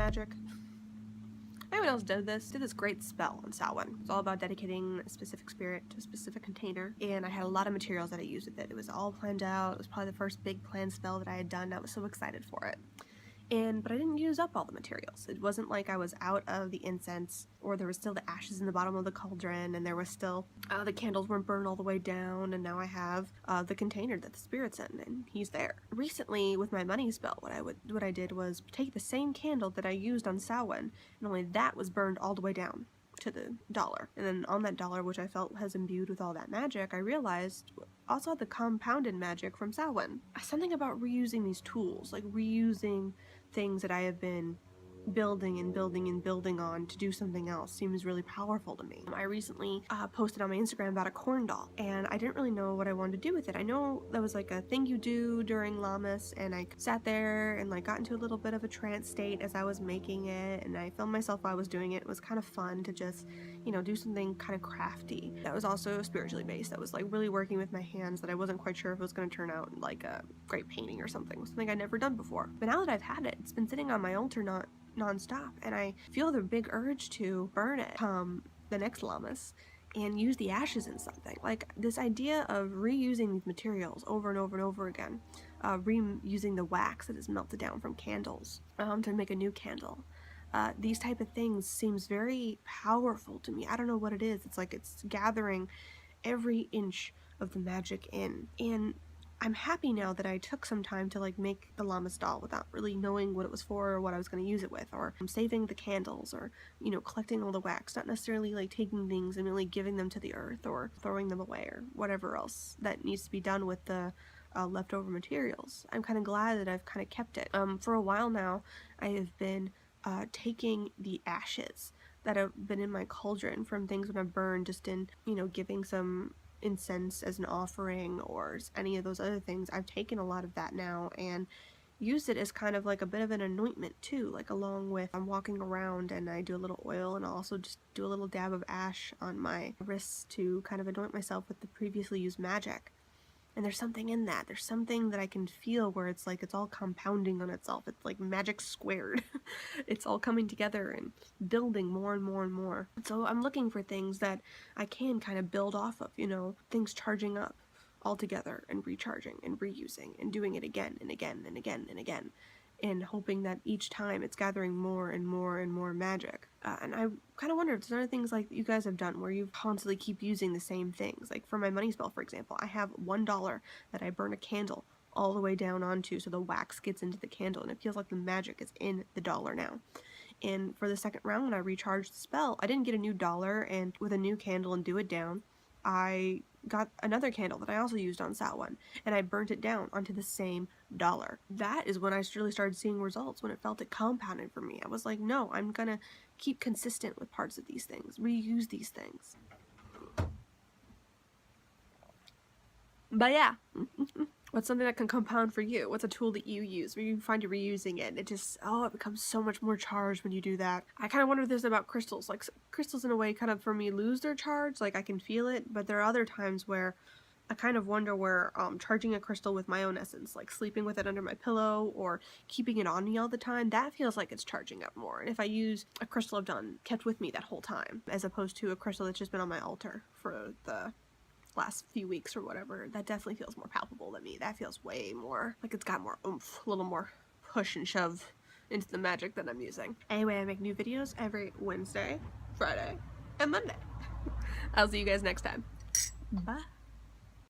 magic. Anyone else did this great spell on Samhain. It's all about dedicating a specific spirit to a specific container, and I had a lot of materials that I used with it. It was all planned out. It was probably the first big planned spell that I had done. I was so excited for it. But I didn't use up all the materials. It wasn't like I was out of the incense, or there was still the ashes in the bottom of the cauldron, and there was still, the candles weren't burned all the way down, and now I have the container that the spirit's in, and he's there. Recently, with my money spell, what I did was take the same candle that I used on Samhain, and only that was burned all the way down to the dollar. And then on that dollar, which I felt has imbued with all that magic, I realized also had the compounded magic from Samhain. Something about reusing these tools, like reusing things that I have been building and building and building on to do something else, seems really powerful to me. I recently posted on my Instagram about a corn doll, and I didn't really know what I wanted to do with it. I know that was like a thing you do during Lammas, and I sat there and like got into a little bit of a trance state as I was making it, and I filmed myself while I was doing it. It was kind of fun to just, you know, do something kind of crafty that was also spiritually based, that was like really working with my hands, that I wasn't quite sure if it was going to turn out like a great painting or something I'd never done before. But now that I've had it, it's been sitting on my altar non-stop, and I feel the big urge to burn it come the next Lammas and use the ashes in something. Like this idea of reusing these materials over and over and over again, reusing the wax that is melted down from candles to make a new candle. These type of things seems very powerful to me. I don't know what it is. It's like it's gathering every inch of the magic in, and I'm happy now that I took some time to like make the Lammas doll without really knowing what it was for or what I was going to use it with, or saving the candles, or, you know, collecting all the wax, not necessarily like taking things and really giving them to the earth or throwing them away or whatever else that needs to be done with the leftover materials. I'm kind of glad that I've kind of kept it. For a while now, I have been taking the ashes that have been in my cauldron from things when I burned, just in, you know, giving some incense as an offering or any of those other things. I've taken a lot of that now and used it as kind of like a bit of an anointment too, like along with I'm walking around and I do a little oil, and I'll also just do a little dab of ash on my wrists to kind of anoint myself with the previously used magic. And there's something in that. There's something that I can feel where it's like it's all compounding on itself. It's like magic squared. It's all coming together and building more and more and more. So I'm looking for things that I can kind of build off of, you know, things charging up all together and recharging and reusing and doing it again and again and again and again, and hoping that each time it's gathering more and more and more magic. And I kind of wonder if there's other things like you guys have done where you constantly keep using the same things. Like for my money spell, for example, I have $1 that I burn a candle all the way down onto, so the wax gets into the candle and it feels like the magic is in the dollar now. And for the second round, when I recharged the spell, I didn't get a new dollar and with a new candle and do it down. I got another candle that I also used on Samhain, and I burnt it down onto the same dollar. That is when I really started seeing results, when it felt it compounded for me. I was like, no, I'm gonna keep consistent with parts of these things, reuse these things. But yeah. What's something that can compound for you? What's a tool that you use where you find you're reusing it? It just, it becomes so much more charged when you do that. I kind of wonder if this is about crystals. Like, crystals in a way kind of, for me, lose their charge. Like, I can feel it, but there are other times where I kind of wonder where charging a crystal with my own essence, like sleeping with it under my pillow or keeping it on me all the time, that feels like it's charging up more. And if I use a crystal I've kept with me that whole time, as opposed to a crystal that's just been on my altar for the last few weeks or whatever, that definitely feels more palpable than me. That feels way more like it's got more oomph, a little more push and shove into the magic that I'm using. Anyway, I make new videos every Wednesday, Friday, and Monday. I'll see you guys next time. Bye.